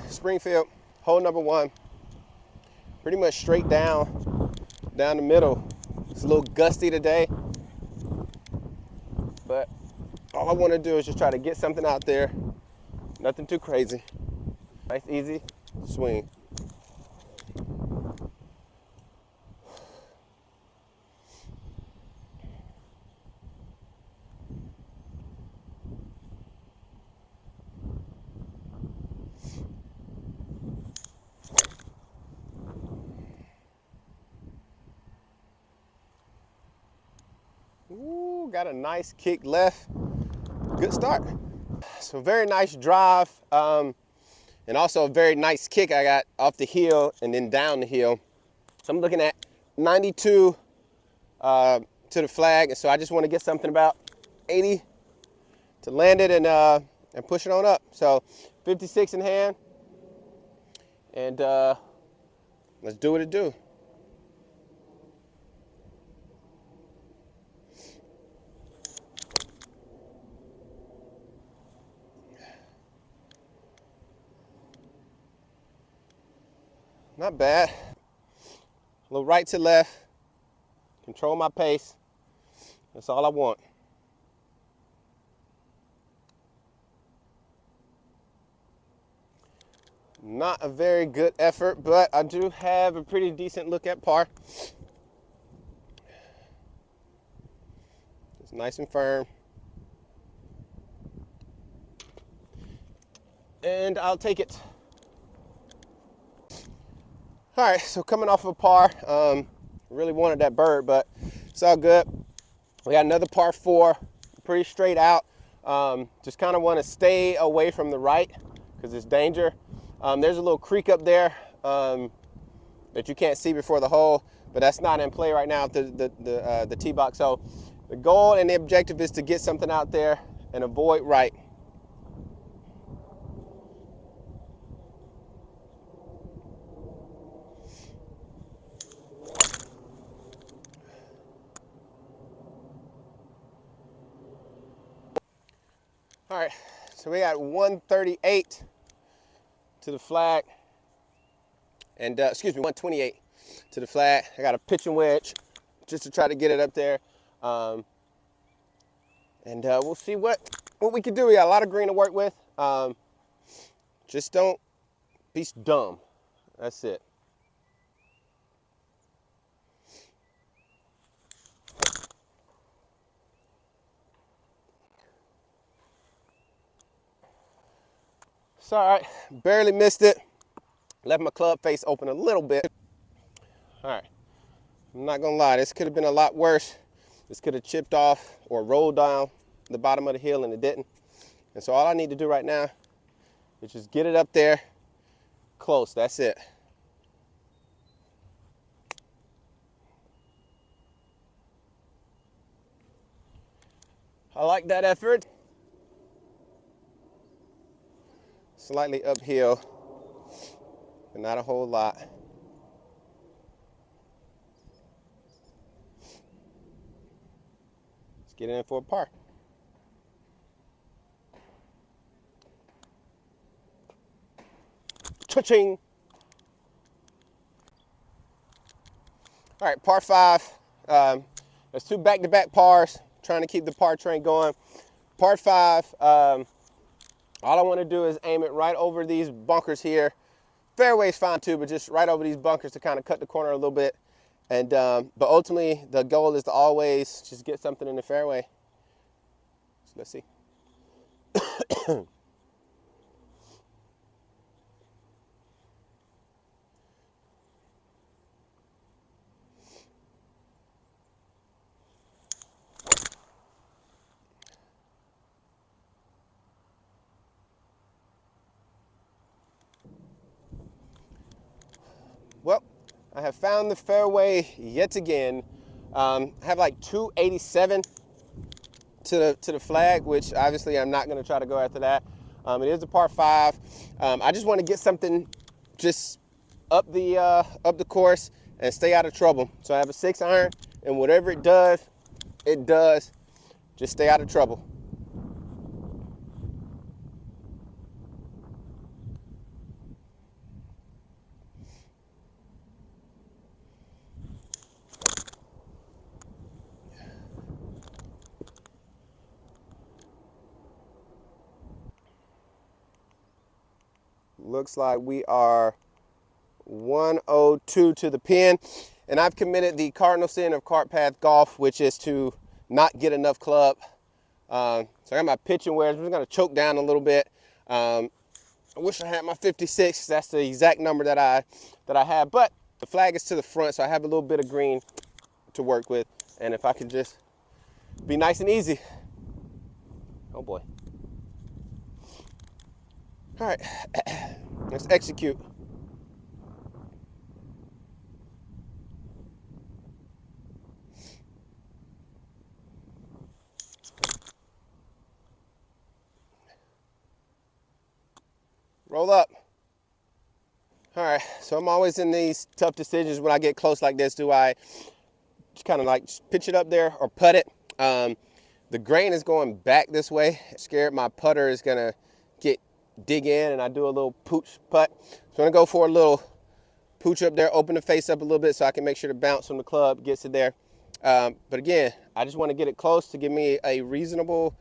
Springfield, hole number 1. Pretty much straight down the middle. It's a little gusty today, but all I want to do is just try to get something out there. Nothing too crazy. Nice, easy swing. Ooh, got a nice kick left. Good start. So very nice drive, and also a very nice kick I got off the hill and then down the hill. So I'm looking at 92 to the flag, and so I just want to get something about 80 to land it and push it on up. So 56 in hand, and let's do what it do. Not bad. A little right to left. Control my pace. That's all I want. Not a very good effort, but I do have a pretty decent look at par. It's nice and firm. And I'll take it. All right, so coming off of a par, really wanted that bird, but it's all good. We got another par 4, pretty straight out. Just kind of want to stay away from the right because it's danger. There's a little creek up there that you can't see before the hole, but that's not in play right now at the tee box. So the goal and the objective is to get something out there and avoid right. All right, so we got 138 to the flag, and excuse me, 128 to the flag. I got a pitching wedge just to try to get it up there, and we'll see what we can do. We got a lot of green to work with. Just don't be dumb. That's it. It's all right, barely missed it. Left my club face open a little bit. All right, I'm not gonna lie, this could have been a lot worse. This could have chipped off or rolled down the bottom of the hill, and it didn't. And so all I need to do right now is just get it up there close, that's it. I like that effort. Slightly uphill, but not a whole lot. Let's get in for a par. Cha-ching. All right, par 5. There's 2 back-to-back pars. Trying to keep the par train going. Par 5. All I want to do is aim it right over these bunkers here. Fairway's fine too, but just right over these bunkers to kind of cut the corner a little bit. And but ultimately, the goal is to always just get something in the fairway. So let's see. Well, I have found the fairway yet again. I have like 287 to the flag, which obviously I'm not going to try to go after that. It is a par 5. I just want to get something just up the course and stay out of trouble. So I have a 6-iron, and whatever it does, it does. Just stay out of trouble. Looks like we are 102 to the pin. And I've committed the cardinal sin of cart path golf, which is to not get enough club. So I got my pitching wedge. I'm just gonna choke down a little bit. I wish I had my 56. That's the exact number that I have. But the flag is to the front, so I have a little bit of green to work with. And if I could just be nice and easy. Oh boy. All right, let's execute. Roll up. All right, so I'm always in these tough decisions when I get close like this. Do I just kind of like pitch it up there or putt it? The grain is going back this way. I'm scared my putter is gonna dig in and I do a little pooch putt. So I'm gonna go for a little pooch up there, open the face up a little bit so I can make sure the bounce from the club gets it there. But again, I just wanna get it close to give me a reasonable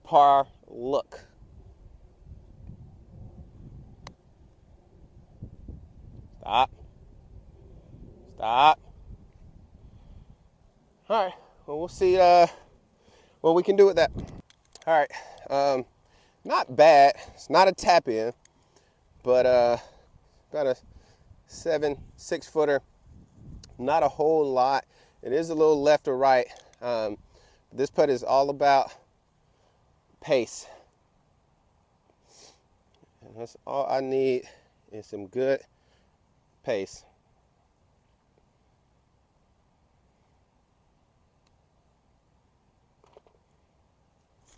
par look. Stop. Stop. All right, well, we'll see what we can do with that. All right, not bad. It's not a tap in, but got a 6 footer. Not a whole lot. It is a little left or right. This putt is all about pace. And that's all I need is some good pace.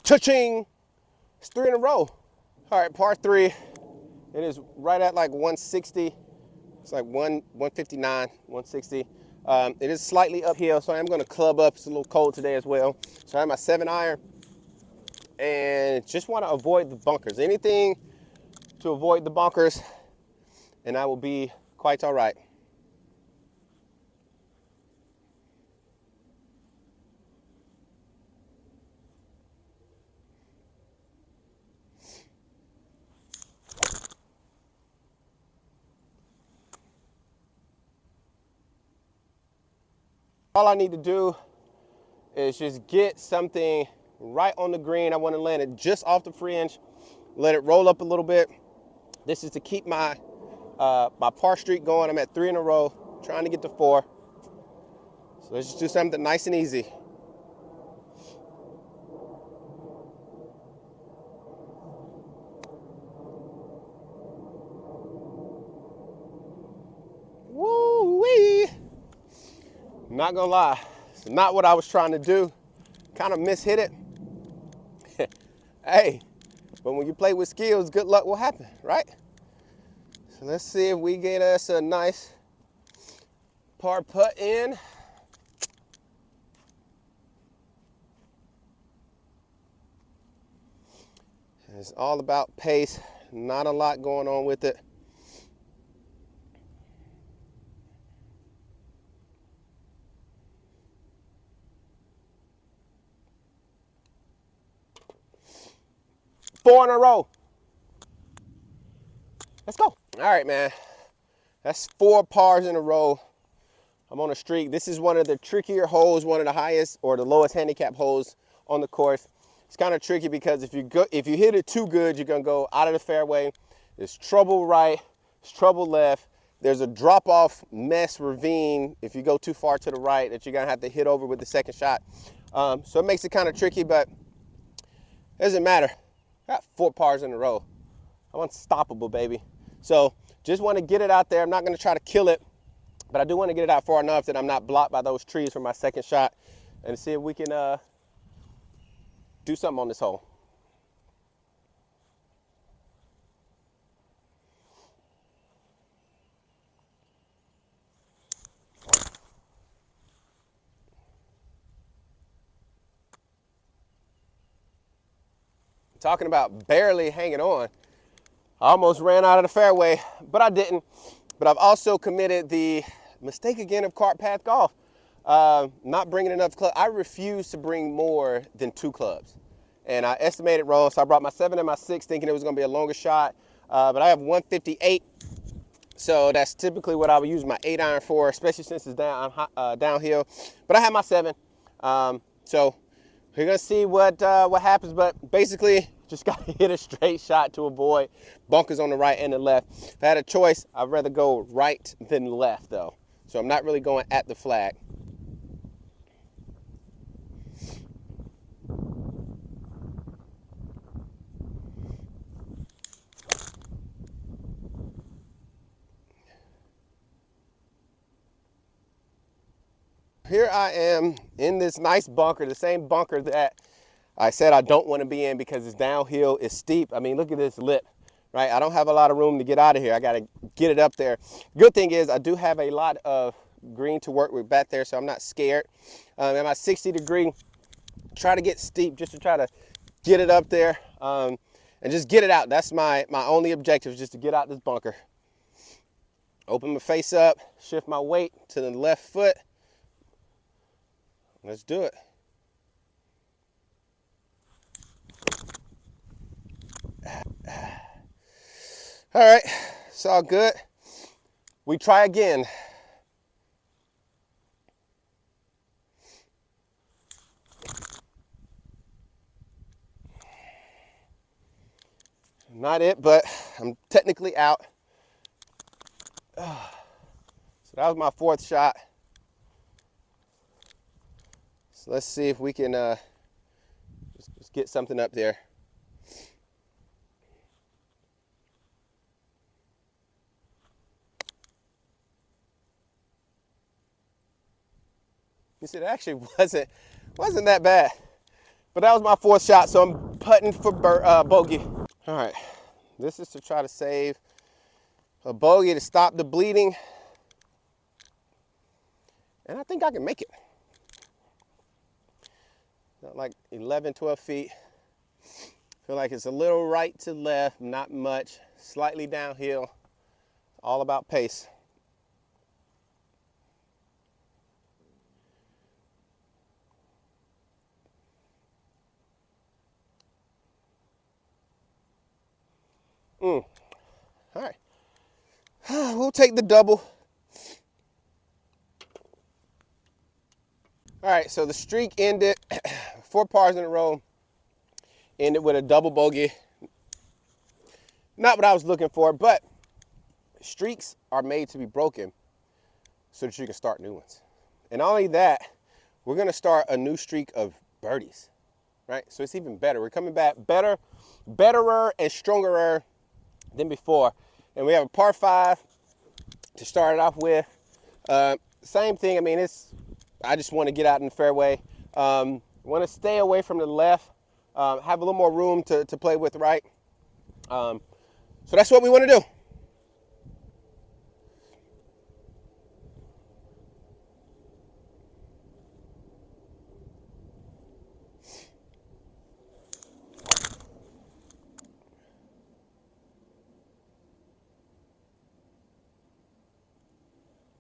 Cha-ching! It's 3 in a row. All right, par 3. It is right at like 160. It's like 159, 160. It is slightly uphill, so I am going to club up. It's a little cold today as well. So I have my 7 iron and just want to avoid the bunkers. Anything to avoid the bunkers, and I will be quite all right. All I need to do is just get something right on the green. I want to land it just off the fringe, let it roll up a little bit. This is to keep my my par streak going. I'm at 3 in a row, trying to get to 4. So let's just do something nice and easy. Woo-wee! Not gonna lie, it's not what I was trying to do. Kind of mishit it. Hey, but when you play with skills, good luck will happen, right? So let's see if we get us a nice par putt in. It's all about pace, not a lot going on with it. Four in a row. Let's go. All right, man. That's 4 pars in a row. I'm on a streak. This is one of the trickier holes, one of the highest or the lowest handicap holes on the course. It's kind of tricky because if you hit it too good, you're gonna go out of the fairway. There's trouble right, there's trouble left. There's a drop-off mess ravine if you go too far to the right that you're gonna have to hit over with the second shot. So it makes it kind of tricky, but it doesn't matter. I got 4 pars in a row. I'm unstoppable, baby. So just want to get it out there. I'm not going to try to kill it, but I do want to get it out far enough that I'm not blocked by those trees for my second shot and see if we can do something on this hole. Talking about barely hanging on. I almost ran out of the fairway, but I didn't. But I've also committed the mistake again of cart path golf. Not bringing enough clubs. I refuse to bring more than 2 clubs. And I estimated wrong, so I brought my 7 and my 6 thinking it was gonna be a longer shot. but I have 158. So that's typically what I would use my 8-iron for, especially since it's downhill. But I have my 7. So we're gonna see what happens. But basically, just gotta hit a straight shot to avoid bunkers on the right and the left. If I had a choice, I'd rather go right than left, though. So I'm not really going at the flag. Here I am in this nice bunker, the same bunker that I said I don't want to be in because it's downhill, it's steep. I mean, look at this lip, right? I don't have a lot of room to get out of here. I got to get it up there. Good thing is I do have a lot of green to work with back there, so I'm not scared. At my 60-degree, try to get steep just to try to get it up there and just get it out. That's my only objective, is just to get out this bunker. Open my face up, shift my weight to the left foot. Let's do it. All right, it's all good. We try again. Not it, but I'm technically out. So that was my 4th shot. So let's see if we can just get something up there. You see, it actually wasn't that bad. But that was my 4th shot, so I'm putting for bogey. All right, this is to try to save a bogey to stop the bleeding. And I think I can make it. Like 11, 12 feet. Feel like it's a little right to left, not much, slightly downhill. All about pace. All right, we'll take the double. All right, so the streak ended 4 pars in a row, ended with a double bogey. Not what I was looking for, but streaks are made to be broken so that you can start new ones. And not only that, we're gonna start a new streak of birdies, right? So it's even better. We're coming back betterer and stronger than before. And we have a par 5 to start it off with. Same thing, I mean, I just want to get out in the fairway. Want to stay away from the left, have a little more room to play with, right? So that's what we want to do.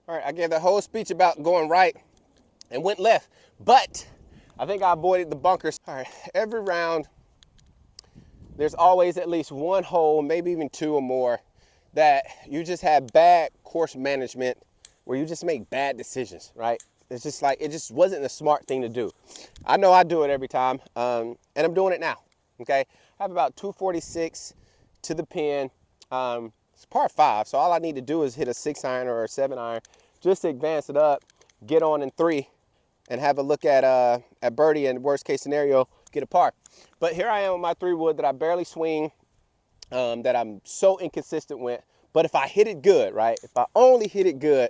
All right, I gave the whole speech about going right and went left, but I think I avoided the bunkers. All right, every round, there's always at least one hole, maybe even 2 or more, that you just have bad course management where you just make bad decisions, right? It's just like, it just wasn't a smart thing to do. I know I do it every time, and I'm doing it now, okay? I have about 246 to the pin. It's par 5, so all I need to do is hit a 6-iron or a 7-iron just to advance it up, get on in 3, and have a look at birdie, and worst case scenario, get a par. But here I am with my 3-wood that I barely swing, that I'm so inconsistent with. But if I hit it good, right? If I only hit it good,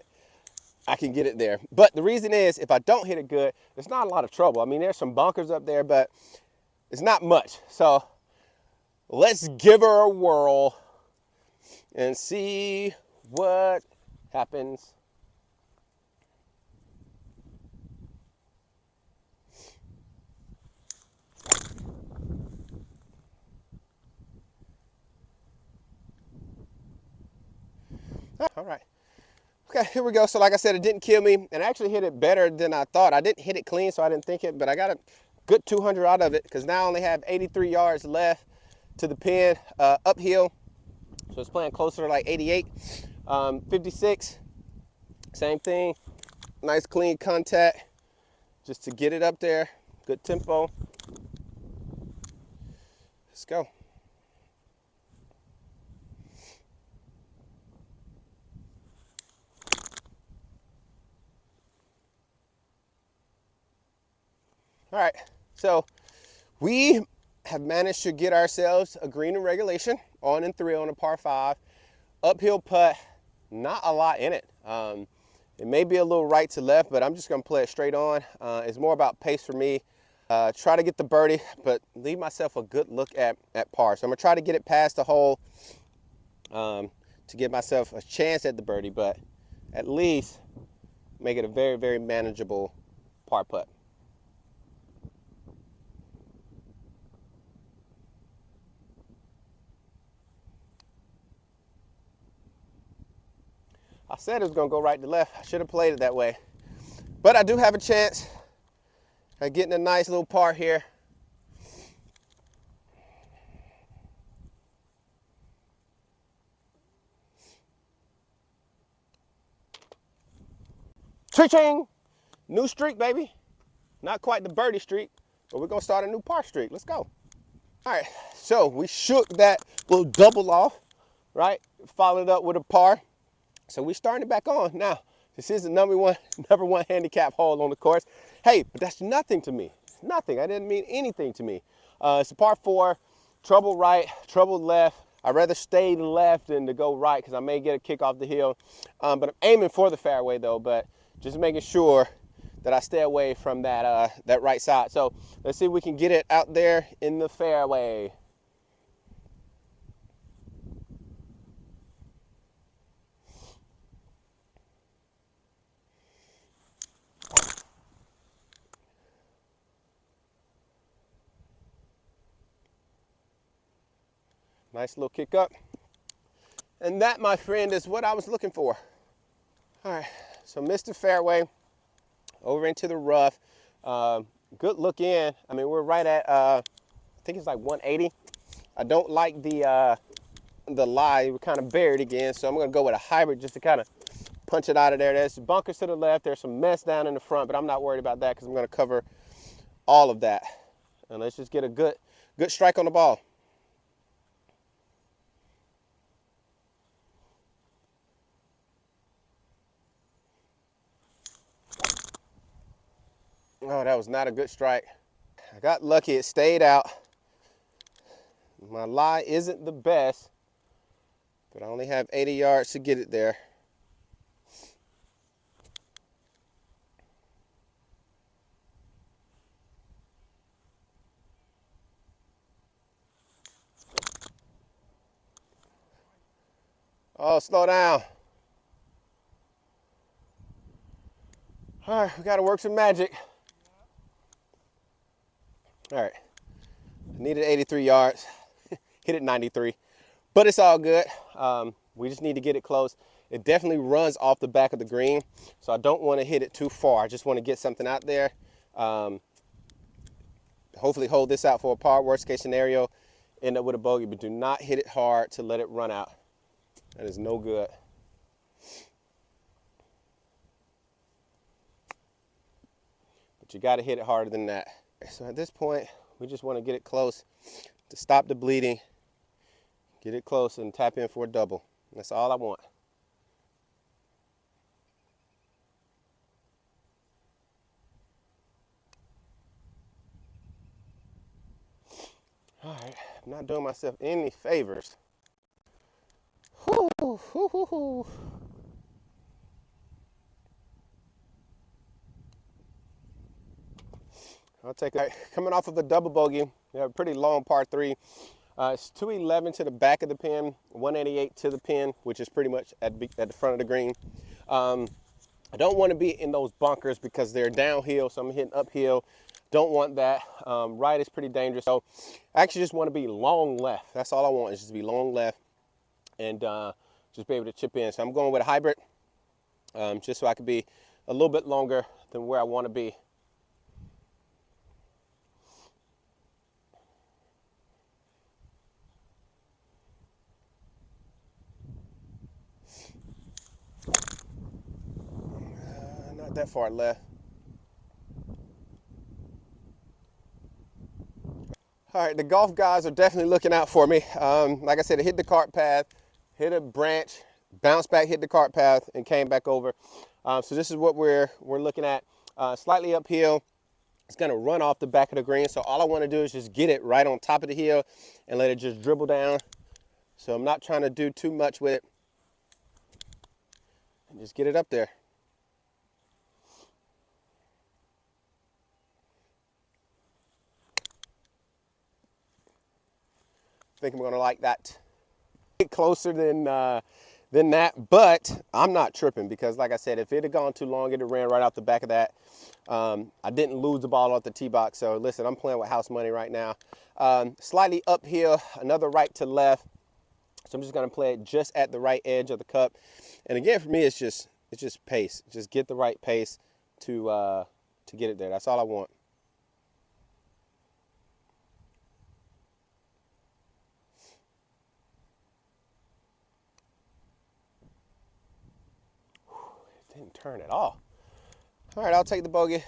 I can get it there. But the reason is, if I don't hit it good, it's not a lot of trouble. I mean, there's some bunkers up there, but it's not much. So let's give her a whirl and see what happens. All right. Okay, here we go. So like I said, it didn't kill me, and I actually hit it better than I thought. I didn't hit it clean, so I didn't think it, but I got a good 200 out of it because now I only have 83 yards left to the pin uphill. So it's playing closer to like 88, 56. Same thing. Nice clean contact just to get it up there. Good tempo. Let's go. All right, so we have managed to get ourselves a green in regulation, on and 3 on a par 5. Uphill putt, not a lot in it. It may be a little right to left, but I'm just gonna play it straight on. It's more about pace for me. Try to get the birdie, but leave myself a good look at par. So I'm gonna try to get it past the hole to give myself a chance at the birdie, but at least make it a very, very manageable par putt. I said it was gonna go right to left. I should have played it that way. But I do have a chance at getting a nice little par here. Ching! New streak, baby. Not quite the birdie streak, but we're gonna start a new par streak. Let's go. All right, so we shook that little double off, right? Followed up with a par. So we're starting it back on. Now, this is the number one handicap hole on the course. Hey, but that's nothing to me. It's nothing. I didn't mean anything to me. It's a par 4, trouble right, trouble left. I'd rather stay left than to go right because I may get a kick off the hill. But I'm aiming for the fairway though, but just making sure that I stay away from that, that right side. So let's see if we can get it out there in the fairway. Nice little kick up. And that, my friend, is what I was looking for. All right, so missed the fairway, over into the rough. Good look in. I mean, we're right at, I think it's like 180. I don't like the lie. We're kind of buried again, so I'm gonna go with a hybrid just to kind of punch it out of there. There's bunkers to the left. There's some mess down in the front, but I'm not worried about that because I'm gonna cover all of that. And let's just get a good strike on the ball. Oh, that was not a good strike. I got lucky, it stayed out. My lie isn't the best, but I only have 80 yards to get it there. Oh, slow down. All right, we gotta work some magic. All right, I needed 83 yards, hit it 93, but it's all good. We just need to get it close. It definitely runs off the back of the green, so I don't want to hit it too far. I just want to get something out there. Hopefully hold this out for a par. Worst case scenario, end up with a bogey, but do not hit it hard to let it run out. That is no good. But you got to hit it harder than that. So at this point, we just want to get it close to stop the bleeding, get it close and tap in for a double. That's all I want. All right, I'm not doing myself any favors. Whew, whew, whew, whew. I'll take it. Right, coming off of a double bogey, we have a pretty long par 3. It's 211 to the back of the pin, 188 to the pin, which is pretty much at the front of the green. I don't want to be in those bunkers because they're downhill, so I'm hitting uphill. Don't want that. Right is pretty dangerous. So I actually just want to be long left. That's all I want, is just be long left and just be able to chip in. So I'm going with a hybrid just so I can be a little bit longer than where I want to be. that far left. All right, the golf guys are definitely looking out for me. Like I said, it hit the cart path, hit a branch, bounced back, hit the cart path, and came back over. So this is what we're looking at. Slightly uphill. It's gonna run off the back of the green. So all I wanna do is just get it right on top of the hill and let it just dribble down. So I'm not trying to do too much with it. And just get it up there. I think I'm gonna like that. Get closer than that, but I'm not tripping because, like I said, if it had gone too long, it had ran right out the back of that. I didn't lose the ball off the tee box, so listen, I'm playing with house money right now. Slightly uphill, another right to left. So I'm just gonna play it just at the right edge of the cup. And again, for me, it's just pace. Just get the right pace to get it there. That's all I want. It didn't turn at all. All right, I'll take the bogey.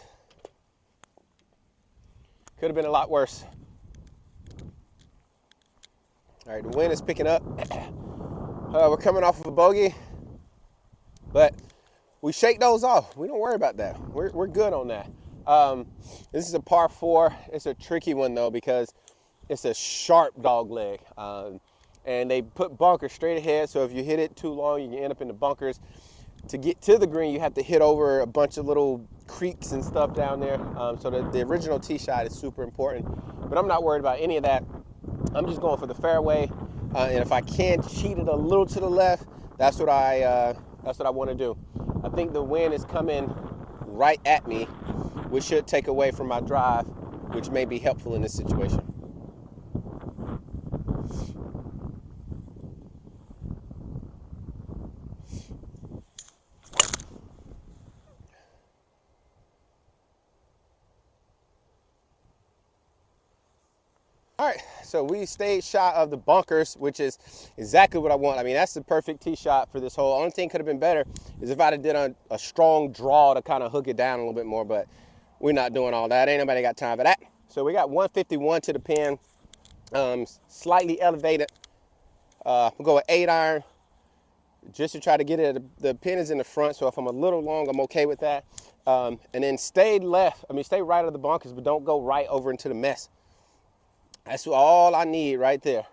Could have been a lot worse. All right, the wind is picking up. We're coming off of a bogey, but we shake those off. We don't worry about that. We're good on that. This is a par 4. It's a tricky one though because it's a sharp dog leg, and they put bunkers straight ahead. So if you hit it too long, you can end up in the bunkers. To get to the green, you have to hit over a bunch of little creeks and stuff down there. So the original tee shot is super important. But I'm not worried about any of that. I'm just going for the fairway, and if I can cheat it a little to the left, that's what I want to do. I think the wind is coming right at me, which should take away from my drive, which may be helpful in this situation. All right, so we stayed shot of the bunkers, which is exactly what I want. I mean, that's the perfect tee shot for this hole. Only thing could have been better is if I'd have did a strong draw to kind of hook it down a little bit more, but we're not doing all that. Ain't nobody got time for that. So we got 151 to the pin, slightly elevated. We'll go with 8-iron just to try to get it. The pin is in the front, so if I'm a little long, I'm okay with that. And then stay right of the bunkers, but don't go right over into the mess. That's all I need right there.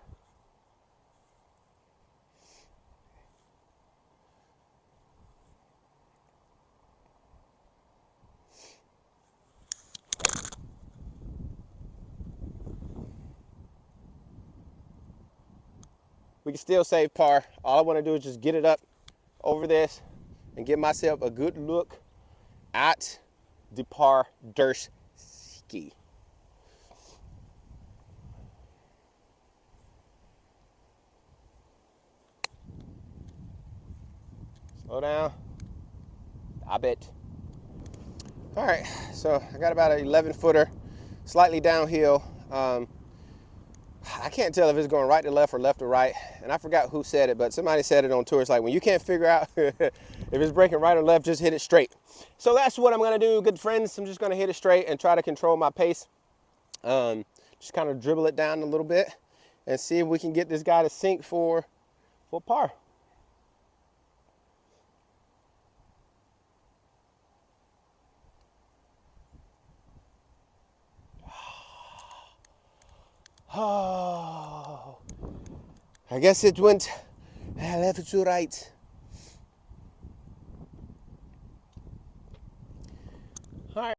We can still save par. All I want to do is just get it up over this and give myself a good look at the par dirt ski. Slow down. I bet. All right, so I got about an 11-footer, slightly downhill. I can't tell if it's going right to left or left to right. And I forgot who said it, but somebody said it on tour. It's like when you can't figure out if it's breaking right or left, just hit it straight. So that's what I'm gonna do, good friends. I'm just gonna hit it straight and try to control my pace. Just kind of dribble it down a little bit and see if we can get this guy to sink for par. Oh, I guess it went left to right.